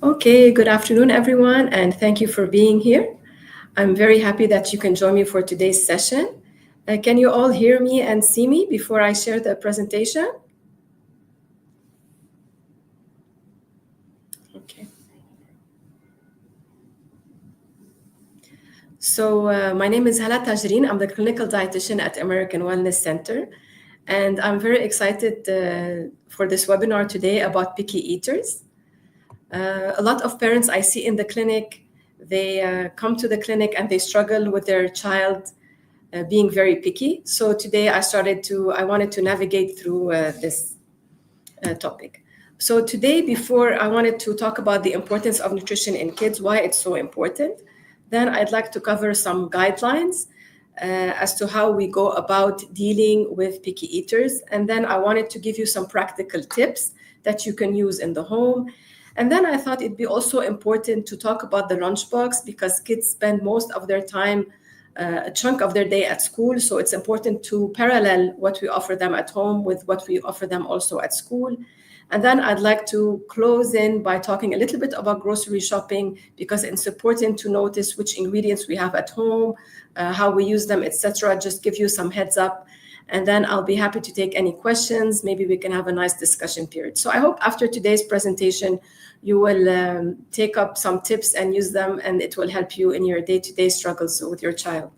Okay, good afternoon, everyone, and thank you for being here. I'm very happy that you can join me for today's session. Can you all hear me and see me before I share the presentation? Okay. My name is Hala Tajrine. I'm the clinical dietitian at American Wellness Center, and I'm very excited for this webinar today about picky eaters. A lot of parents I see in the clinic, they come to the clinic and they struggle with their child being very picky. So today I wanted to navigate through this topic. So today, before I wanted to talk about the importance of nutrition in kids, why it's so important. Then I'd like to cover some guidelines as to how we go about dealing with picky eaters. And then I wanted to give you some practical tips that you can use in the home. And then I thought it'd be also important to talk about the lunchbox because kids spend most of their time, a chunk of their day at school. So it's important to parallel what we offer them at home with what we offer them also at school. And then I'd like to close in by talking a little bit about grocery shopping because it's important to notice which ingredients we have at home, how we use them, etc. Just give you some heads up. And then I'll be happy to take any questions. Maybe we can have a nice discussion period. So I hope after today's presentation, you will take up some tips and use them, and it will help you in your day-to-day struggles with your child.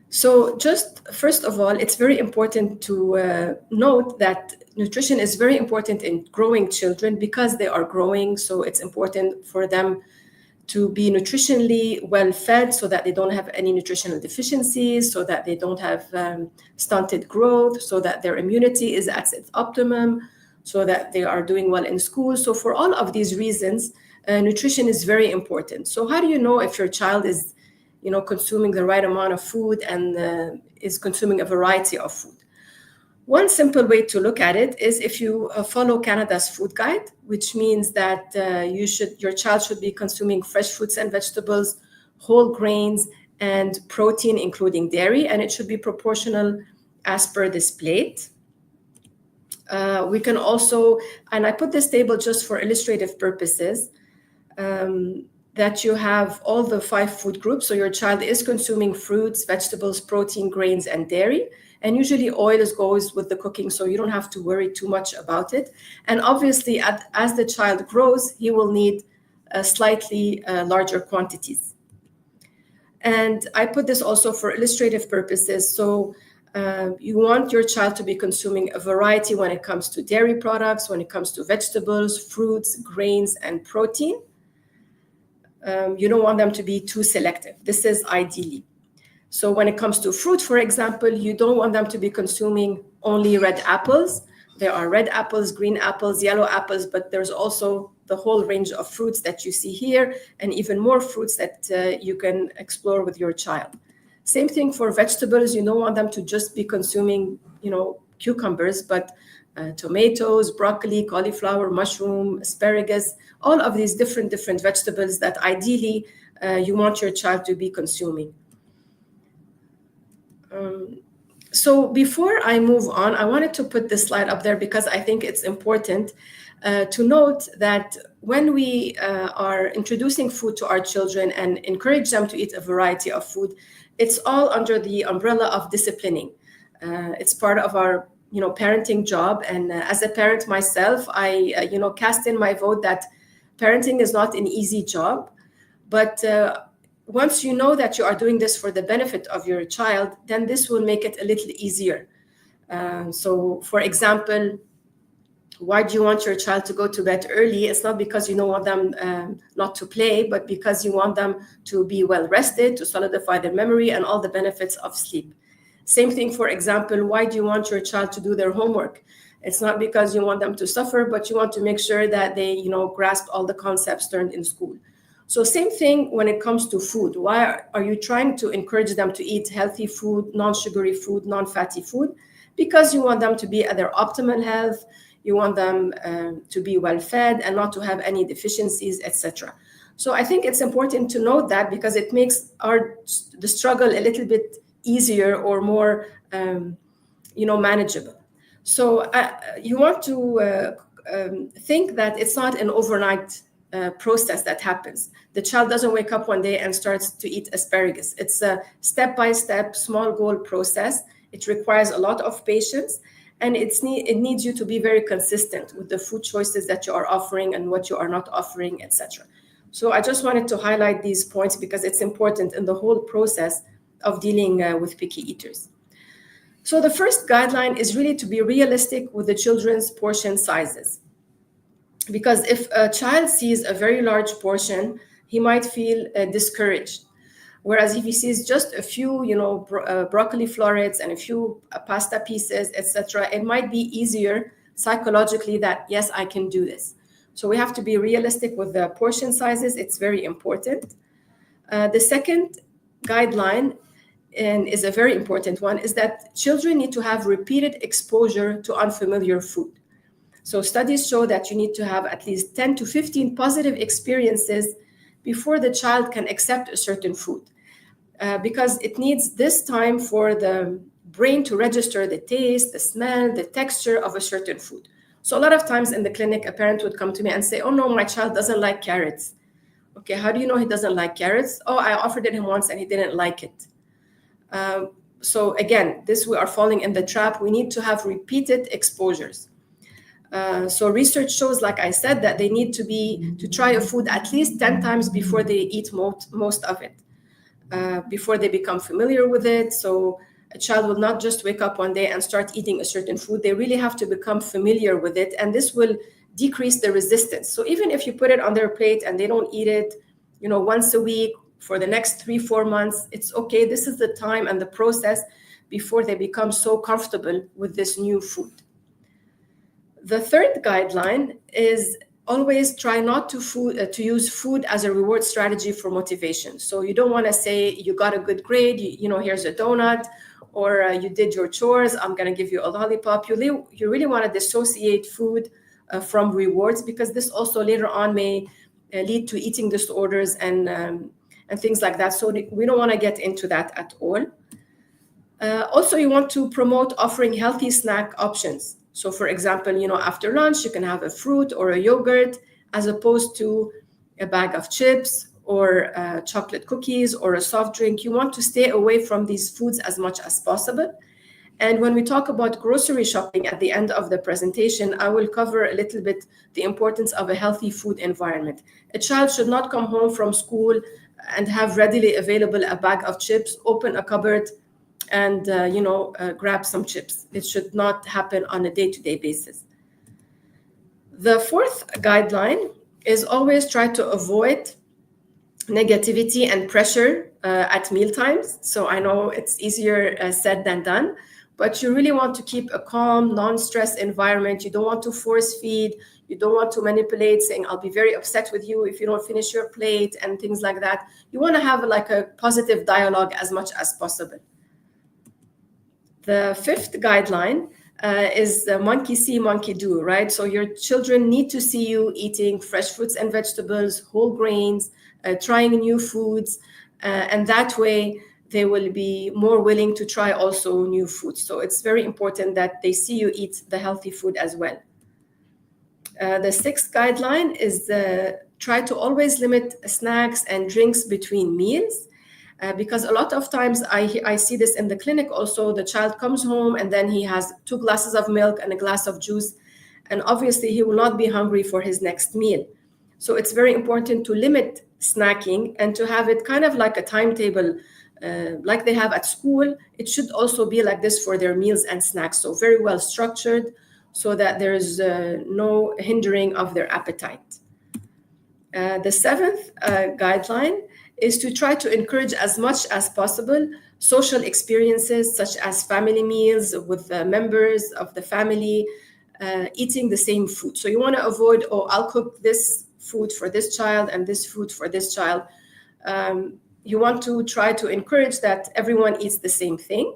So just first of all, it's very important to note that nutrition is very important in growing children because they are growing. So it's important for them to be nutritionally well fed so that they don't have any nutritional deficiencies, so that they don't have stunted growth, so that their immunity is at its optimum, so that they are doing well in school. So for all of these reasons, nutrition is very important. So how do you know if your child is consuming the right amount of food and is consuming a variety of food? One simple way to look at it is if you follow Canada's food guide, which means that your child should be consuming fresh fruits and vegetables, whole grains, and protein, including dairy, and it should be proportional as per this plate. We can also, and I put this table just for illustrative purposes, that you have all the 5 food groups. So your child is consuming fruits, vegetables, protein, grains, and dairy. And usually oil goes with the cooking, so you don't have to worry too much about it. And obviously, as the child grows, he will need slightly larger quantities. And I put this also for illustrative purposes. So you want your child to be consuming a variety when it comes to dairy products, when it comes to vegetables, fruits, grains, and protein. You don't want them to be too selective. This is ideally. So when it comes to fruit, for example, you don't want them to be consuming only red apples. There are red apples, green apples, yellow apples, but there's also the whole range of fruits that you see here and even more fruits that you can explore with your child. Same thing for vegetables. You don't want them to just be consuming, cucumbers, but tomatoes, broccoli, cauliflower, mushroom, asparagus, all of these different vegetables that ideally you want your child to be consuming. So before I move on, I wanted to put this slide up there because I think it's important to note that when we are introducing food to our children and encourage them to eat a variety of food, it's all under the umbrella of disciplining. It's part of our parenting job. And as a parent myself, I cast in my vote that parenting is not an easy job, but once you know that you are doing this for the benefit of your child, then this will make it a little easier. So, for example, why do you want your child to go to bed early? It's not because you don't want them not to play, but because you want them to be well rested, to solidify their memory and all the benefits of sleep. Same thing, for example, why do you want your child to do their homework? It's not because you want them to suffer, but you want to make sure that they, grasp all the concepts learned in school. So same thing when it comes to food. Why are you trying to encourage them to eat healthy food, non-sugary food, non-fatty food? Because you want them to be at their optimal health. You want them to be well fed and not to have any deficiencies, etc. So I think it's important to note that because it makes the struggle a little bit easier or more, manageable. So you want to think that it's not an overnight process that happens. The child doesn't wake up one day and starts to eat asparagus. It's a step-by-step, small goal process. It requires a lot of patience, and it needs you to be very consistent with the food choices that you are offering and what you are not offering, etc. So I just wanted to highlight these points because it's important in the whole process of dealing with picky eaters. So the first guideline is really to be realistic with the children's portion sizes. Because if a child sees a very large portion, he might feel discouraged. Whereas if he sees just a few, broccoli florets and a few pasta pieces, etc., it might be easier psychologically that, yes, I can do this. So we have to be realistic with the portion sizes. It's very important. The second guideline, and is a very important one, is that children need to have repeated exposure to unfamiliar food. So studies show that you need to have at least 10 to 15 positive experiences before the child can accept a certain food, because it needs this time for the brain to register the taste, the smell, the texture of a certain food. So a lot of times in the clinic, a parent would come to me and say, oh no, my child doesn't like carrots. Okay, how do you know he doesn't like carrots? Oh, I offered it him once and he didn't like it. So again, we are falling in the trap. We need to have repeated exposures. So research shows, like I said, that they need to try a food at least 10 times before they eat most of it, before they become familiar with it. So a child will not just wake up one day and start eating a certain food. They really have to become familiar with it, and this will decrease the resistance. So even if you put it on their plate and they don't eat it, once a week for the next 3-4 months, it's okay. This is the time and the process before they become so comfortable with this new food. The third guideline is always try not to use food as a reward strategy for motivation. So you don't want to say you got a good grade, here's a donut, or you did your chores, I'm going to give you a lollipop. You really want to dissociate food from rewards, because this also later on may lead to eating disorders and things like that. So we don't want to get into that at all. Also, you want to promote offering healthy snack options. So for example, after lunch, you can have a fruit or a yogurt as opposed to a bag of chips or chocolate cookies or a soft drink. You want to stay away from these foods as much as possible. And when we talk about grocery shopping at the end of the presentation, I will cover a little bit the importance of a healthy food environment. A child should not come home from school and have readily available a bag of chips, open a cupboard, and grab some chips. It should not happen on a day-to-day basis. The fourth guideline is always try to avoid negativity and pressure at mealtimes. So I know it's easier said than done, but you really want to keep a calm, non-stress environment. You don't want to force feed. You don't want to manipulate, saying, I'll be very upset with you if you don't finish your plate and things like that. You want to have like a positive dialogue as much as possible. The fifth guideline is the monkey see, monkey do, right? So your children need to see you eating fresh fruits and vegetables, whole grains, trying new foods, and that way they will be more willing to try also new foods. So it's very important that they see you eat the healthy food as well. The sixth guideline is try to always limit snacks and drinks between meals. Because a lot of times I see this in the clinic also. The child comes home and then he has 2 glasses of milk and a glass of juice, and obviously he will not be hungry for his next meal. So it's very important to limit snacking and to have it kind of like a timetable, like they have at school. It should also be like this for their meals and snacks, so very well structured, so that there is no hindering of their appetite. The seventh guideline is to try to encourage as much as possible social experiences, such as family meals with members of the family eating the same food. So you want to avoid, oh, I'll cook this food for this child and this food for this child. You want to try to encourage that everyone eats the same thing.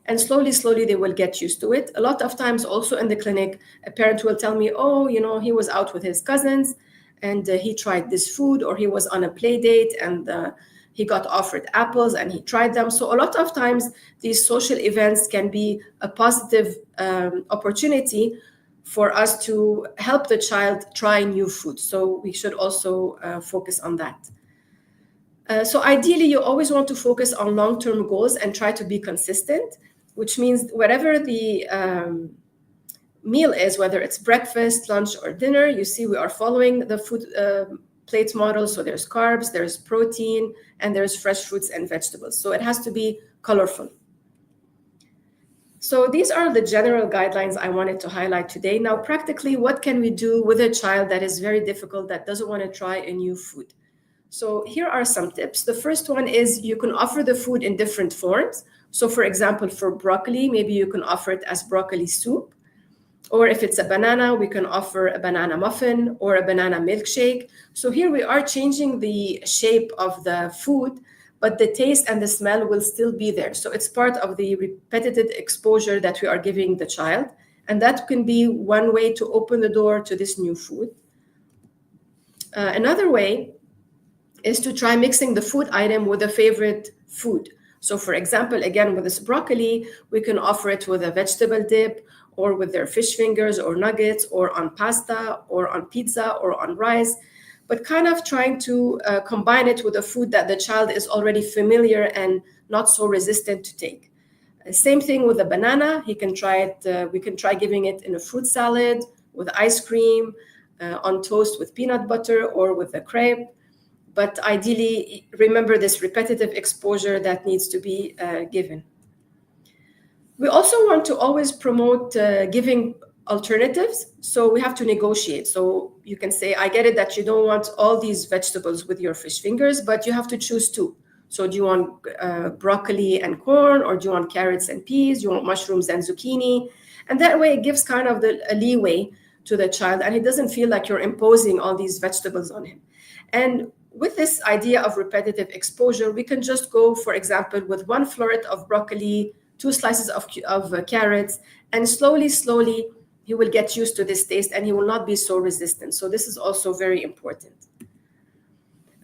And slowly, they will get used to it. A lot of times also in the clinic, a parent will tell me, oh, he was out with his cousins and he tried this food, or he was on a play date and he got offered apples and he tried them. So a lot of times these social events can be a positive opportunity for us to help the child try new food. So we should also focus on that. So ideally, you always want to focus on long-term goals and try to be consistent, which means whatever the meal is, whether it's breakfast, lunch, or dinner, you see we are following the food plate model. So there's carbs, there's protein, and there's fresh fruits and vegetables. So it has to be colorful. So these are the general guidelines I wanted to highlight today. Now, practically, what can we do with a child that is very difficult, that doesn't want to try a new food? So here are some tips. The first one is you can offer the food in different forms. So for example, for broccoli, maybe you can offer it as broccoli soup. Or if it's a banana, we can offer a banana muffin or a banana milkshake. So here we are changing the shape of the food, but the taste and the smell will still be there. So it's part of the repetitive exposure that we are giving the child. And that can be one way to open the door to this new food. Another way is to try mixing the food item with a favorite food. So for example, again, with this broccoli, we can offer it with a vegetable dip or with their fish fingers or nuggets or on pasta or on pizza or on rice, but kind of trying to combine it with a food that the child is already familiar and not so resistant to take. Same thing with the banana. He can try it. We can try giving it in a fruit salad with ice cream, on toast with peanut butter or with a crepe. But ideally, remember this repetitive exposure that needs to be given. We also want to always promote giving alternatives. So we have to negotiate. So you can say, I get it that you don't want all these vegetables with your fish fingers, but you have to choose two. So do you want broccoli and corn, or do you want carrots and peas? Do you want mushrooms and zucchini? And that way it gives kind of a leeway to the child, and he doesn't feel like you're imposing all these vegetables on him. And with this idea of repetitive exposure, we can just go, for example, with one floret of broccoli, 2 slices of carrots, and slowly, he will get used to this taste and he will not be so resistant. So this is also very important.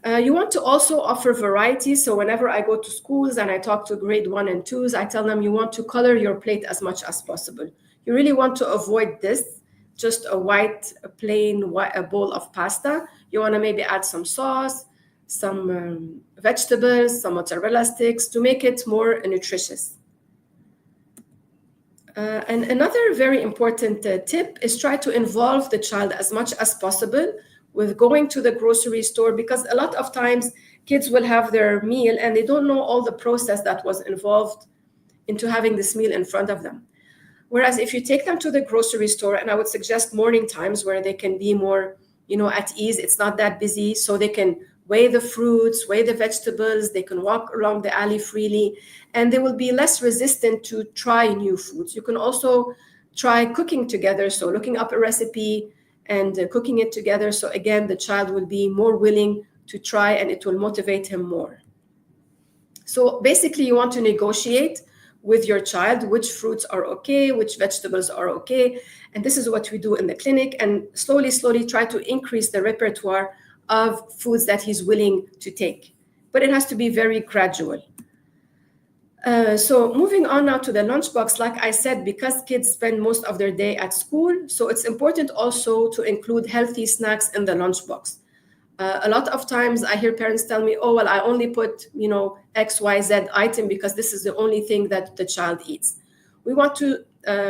You want to also offer variety. So whenever I go to schools and I talk to grade 1 and 2s, I tell them you want to color your plate as much as possible. You really want to avoid this, just a white, a bowl of pasta. You want to maybe add some sauce, some vegetables, some mozzarella sticks to make it more nutritious. And another very important tip is try to involve the child as much as possible with going to the grocery store, because a lot of times kids will have their meal and they don't know all the process that was involved into having this meal in front of them. Whereas if you take them to the grocery store, and I would suggest morning times where they can be more, at ease, it's not that busy, so they can weigh the fruits, weigh the vegetables, they can walk along the alley freely, and they will be less resistant to try new foods. You can also try cooking together, so looking up a recipe and cooking it together. So again, the child will be more willing to try and it will motivate him more. So basically, you want to negotiate with your child which fruits are okay, which vegetables are okay. And this is what we do in the clinic, and slowly try to increase the repertoire of foods that he's willing to take. But it has to be very gradual. So moving on now to the lunchbox, like I said, because kids spend most of their day at school, so it's important also to include healthy snacks in the lunchbox. A lot of times I hear parents tell me, oh, well, I only put, X, Y, Z item because this is the only thing that the child eats. We want to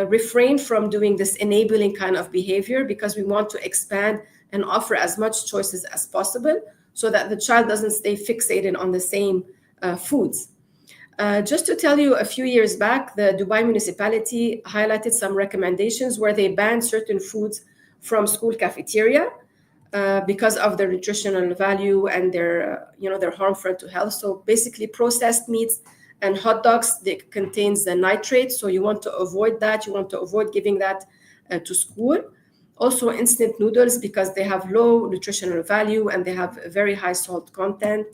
refrain from doing this enabling kind of behavior, because we want to expand and offer as much choices as possible so that the child doesn't stay fixated on the same foods. Just to tell you, a few years back, the Dubai municipality highlighted some recommendations where they banned certain foods from school cafeteria because of their nutritional value and their harmful to health. So basically, processed meats and hot dogs, they contains the nitrates. So you want to avoid that. You want to avoid giving that to school. Also, instant noodles, because they have low nutritional value and they have a very high salt content.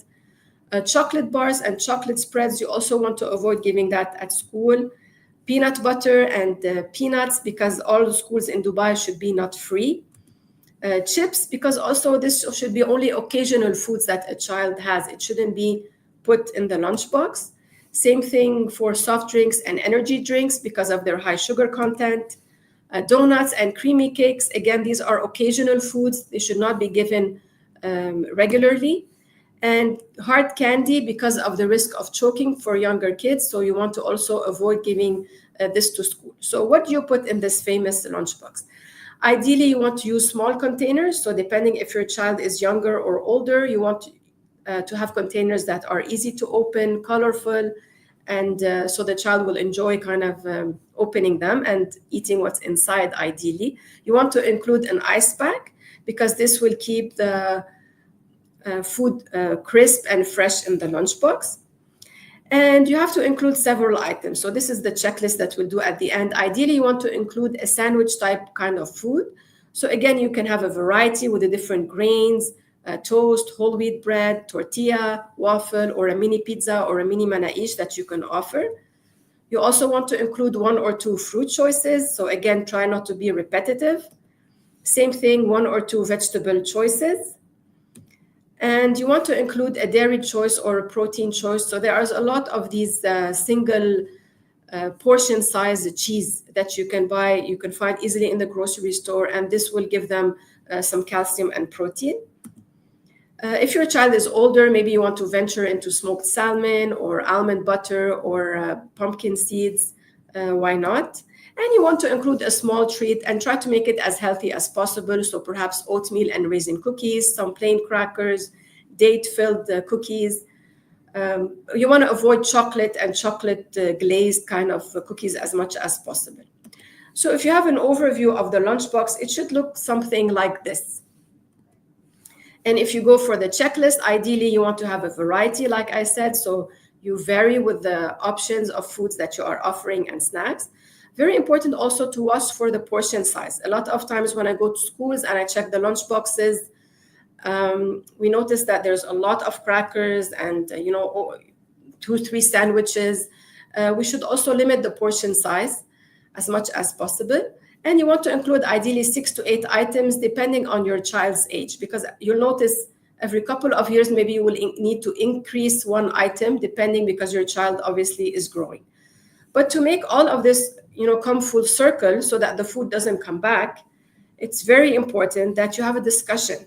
Chocolate bars and chocolate spreads, you also want to avoid giving that at school. Peanut butter and peanuts, because all the schools in Dubai should be nut free. Chips, because also this should be only occasional foods that a child has. It shouldn't be put in the lunchbox. Same thing for soft drinks and energy drinks because of their high sugar content. Donuts and creamy cakes, again, these are occasional foods. They should not be given regularly. And hard candy, because of the risk of choking for younger kids, so you want to also avoid giving this to school. So what do you put in this famous lunchbox? Ideally, you want to use small containers. So depending if your child is younger or older, you want to have containers that are easy to open, colorful, and so the child will enjoy kind of opening them and eating what's inside. Ideally, you want to include an ice pack because this will keep the food crisp and fresh in the lunchbox. And you have to include several items. So this is the checklist that we'll do at the end. Ideally, you want to include a sandwich type kind of food. So again, you can have a variety with the different grains, toast, whole wheat bread, tortilla, waffle, or a mini pizza or a mini manaish that you can offer. You also want to include 1 or 2 fruit choices. So again, try not to be repetitive. Same thing, 1 or 2 vegetable choices. And you want to include a dairy choice or a protein choice. So there are a lot of these single portion size cheese that you can buy, you can find easily in the grocery store, and this will give them some calcium and protein. If your child is older, maybe you want to venture into smoked salmon or almond butter or pumpkin seeds. Why not? And you want to include a small treat and try to make it as healthy as possible. So perhaps oatmeal and raisin cookies, some plain crackers, date-filled cookies. You want to avoid chocolate and chocolate glazed kind of cookies as much as possible. So if you have an overview of the lunchbox, it should look something like this. And if you go for the checklist, ideally you want to have a variety, like I said, so you vary with the options of foods that you are offering and snacks. Very important also to watch for the portion size. A lot of times when I go to schools and I check the lunch boxes, we notice that there's a lot of crackers and 2-3 sandwiches. We should also limit the portion size as much as possible. And you want to include ideally 6 to 8 items depending on your child's age, because you'll notice every couple of years maybe you will need to increase 1 item depending, because your child obviously is growing. But to make all of this come full circle so that the food doesn't come back, it's very important that you have a discussion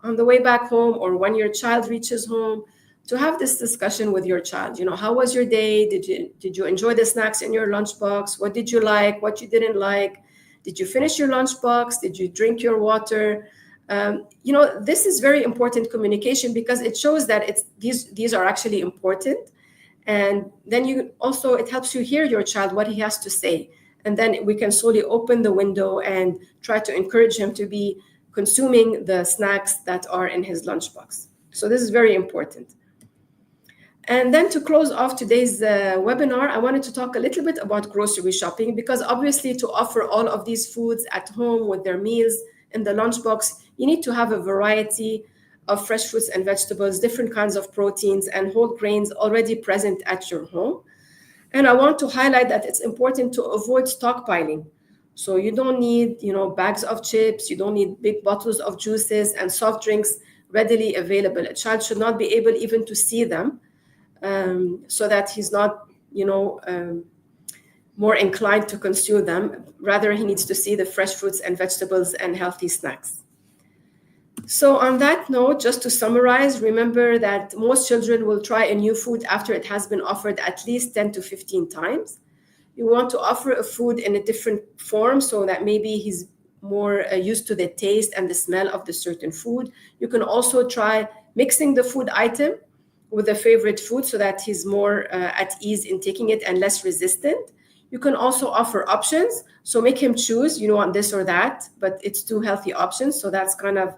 on the way back home or when your child reaches home, to have this discussion with your child. How was your day? Did you enjoy the snacks in your lunchbox? What did you like? What you didn't like? Did you finish your lunchbox? Did you drink your water? This is very important communication, because it shows that these are actually important. And then it helps you hear your child, what he has to say. And then we can slowly open the window and try to encourage him to be consuming the snacks that are in his lunchbox. So this is very important. And then to close off today's webinar, I wanted to talk a little bit about grocery shopping, because obviously to offer all of these foods at home with their meals in the lunchbox, you need to have a variety of fresh fruits and vegetables, different kinds of proteins and whole grains already present at your home. And I want to highlight that it's important to avoid stockpiling. So you don't need, bags of chips, you don't need big bottles of juices and soft drinks readily available. A child should not be able even to see them, so that he's not, more inclined to consume them. Rather, he needs to see the fresh fruits and vegetables and healthy snacks. So on that note, just to summarize, remember that most children will try a new food after it has been offered at least 10 to 15 times. You want to offer a food in a different form so that maybe he's more used to the taste and the smell of the certain food. You can also try mixing the food item with a favorite food so that he's more at ease in taking it and less resistant. You can also offer options. So make him choose, you don't want this or that, but it's 2 healthy options. So that's kind of,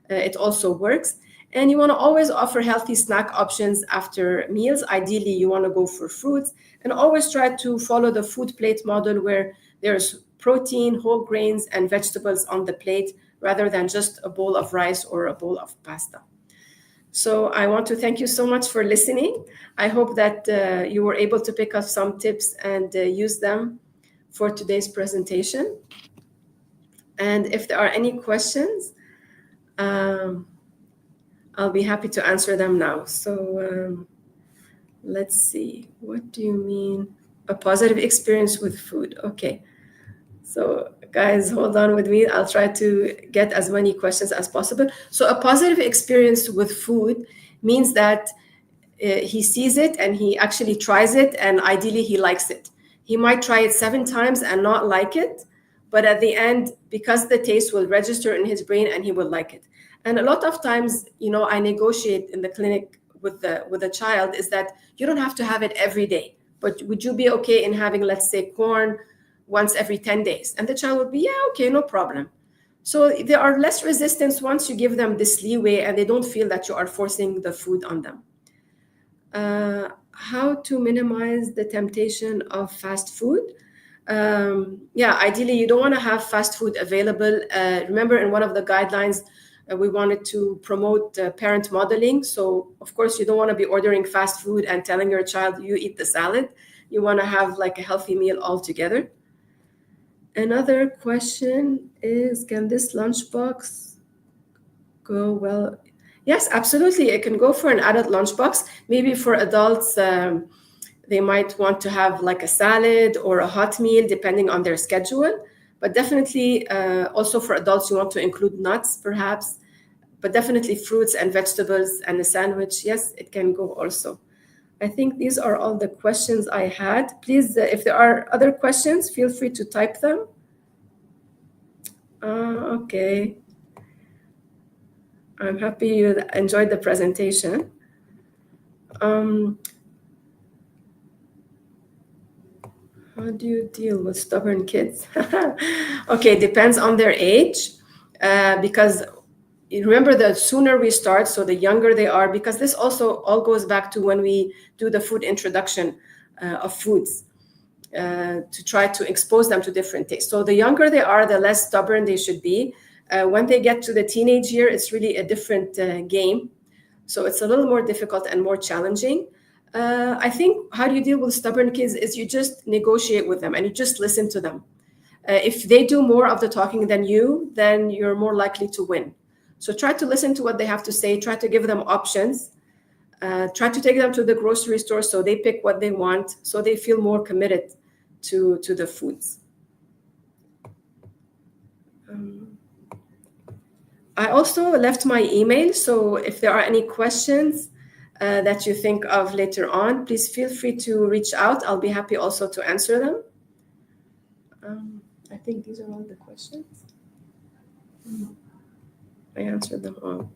it also works. And you want to always offer healthy snack options after meals. Ideally, you want to go for fruits, and always try to follow the food plate model where there's protein, whole grains, and vegetables on the plate rather than just a bowl of rice or a bowl of pasta. So I want to thank you so much for listening. I hope that you were able to pick up some tips and use them for today's presentation. And if there are any questions, I'll be happy to answer them now. So let's see. What do you mean? A positive experience with food. Okay. So Guys, hold on with me. I'll try to get as many questions as possible. So, a positive experience with food means that he sees it and he actually tries it, and ideally, he likes it. He might try it 7 times and not like it, but at the end, because the taste will register in his brain and he will like it. And a lot of times, I negotiate in the clinic with the child is that you don't have to have it every day, but would you be okay in having, let's say, corn once every 10 days? And the child would be, yeah, okay, no problem. So there are less resistance once you give them this leeway and they don't feel that you are forcing the food on them. How to minimize the temptation of fast food? Yeah, ideally, you don't want to have fast food available. Remember, in one of the guidelines, we wanted to promote parent modeling. So, of course, you don't want to be ordering fast food and telling your child, you eat the salad. You want to have like a healthy meal altogether. Another question is, can this lunchbox go well? Yes, absolutely. It can go for an adult lunchbox. Maybe for adults, they might want to have like a salad or a hot meal, depending on their schedule. But definitely, also for adults, you want to include nuts, perhaps. But definitely fruits and vegetables and a sandwich. Yes, it can go also. I think these are all the questions I had. Please, if there are other questions, feel free to type them. Okay. I'm happy you enjoyed the presentation. How do you deal with stubborn kids? Okay, depends on their age, because remember, the sooner we start, so the younger they are, because this also all goes back to when we do the food introduction of foods, to try to expose them to different tastes. So the younger they are, the less stubborn they should be. When they get to the teenage year, it's really a different game. So it's a little more difficult and more challenging. I think how do you deal with stubborn kids is you just negotiate with them and you just listen to them. If they do more of the talking than you, then you're more likely to win. So try to listen to what they have to say. Try to give them options. Try to take them to the grocery store so they pick what they want, so they feel more committed to the foods. I also left my email, so if there are any questions that you think of later on, please feel free to reach out. I'll be happy also to answer them. I think these are all the questions. I answered them all.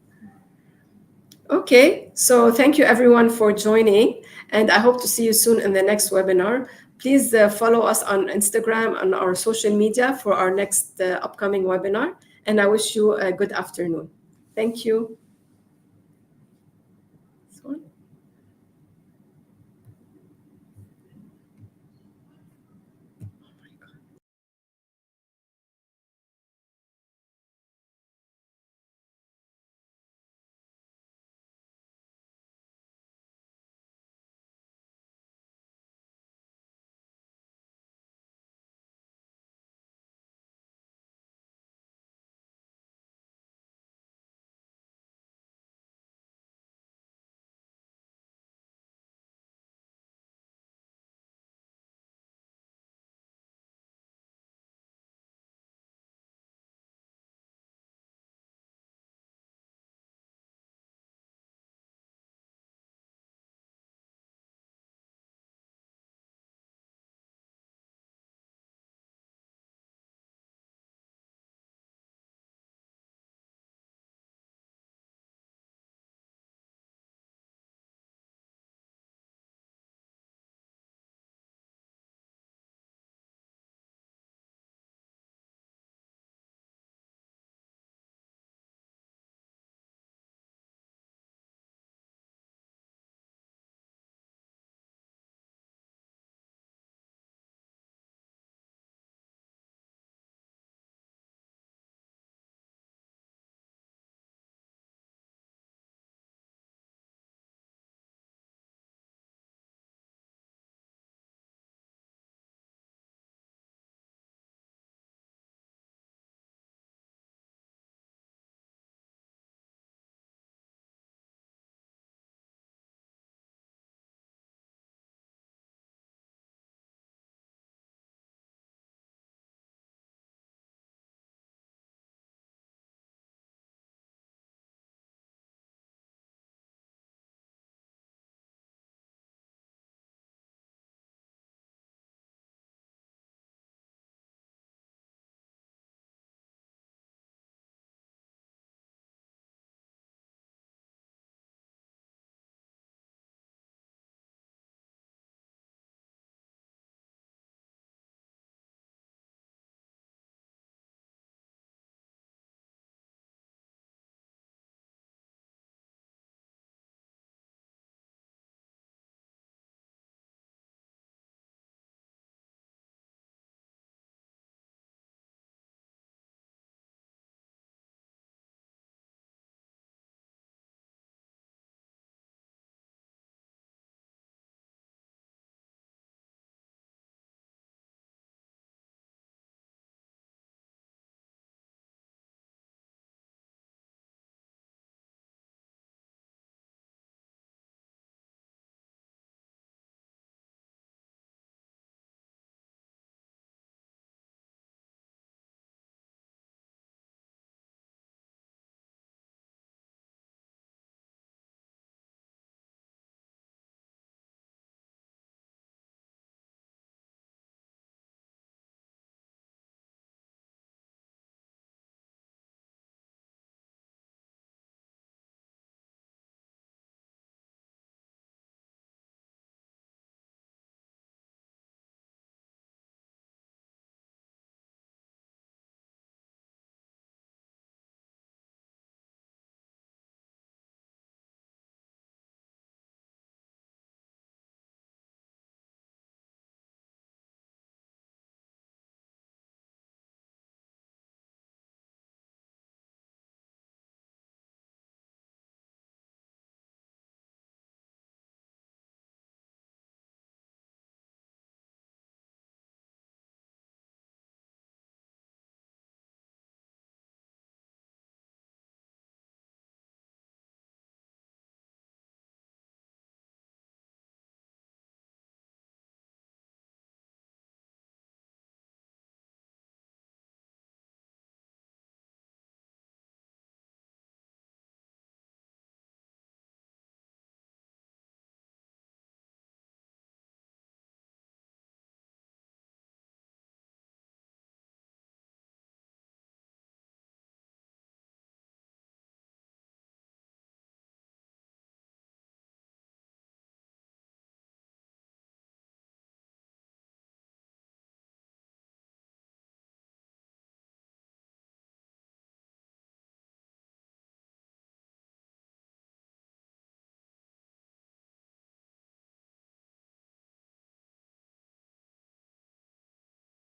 Okay, so thank you everyone for joining, and I hope to see you soon in the next webinar. Please follow us on Instagram and our social media for our next upcoming webinar, and I wish you a good afternoon. Thank you.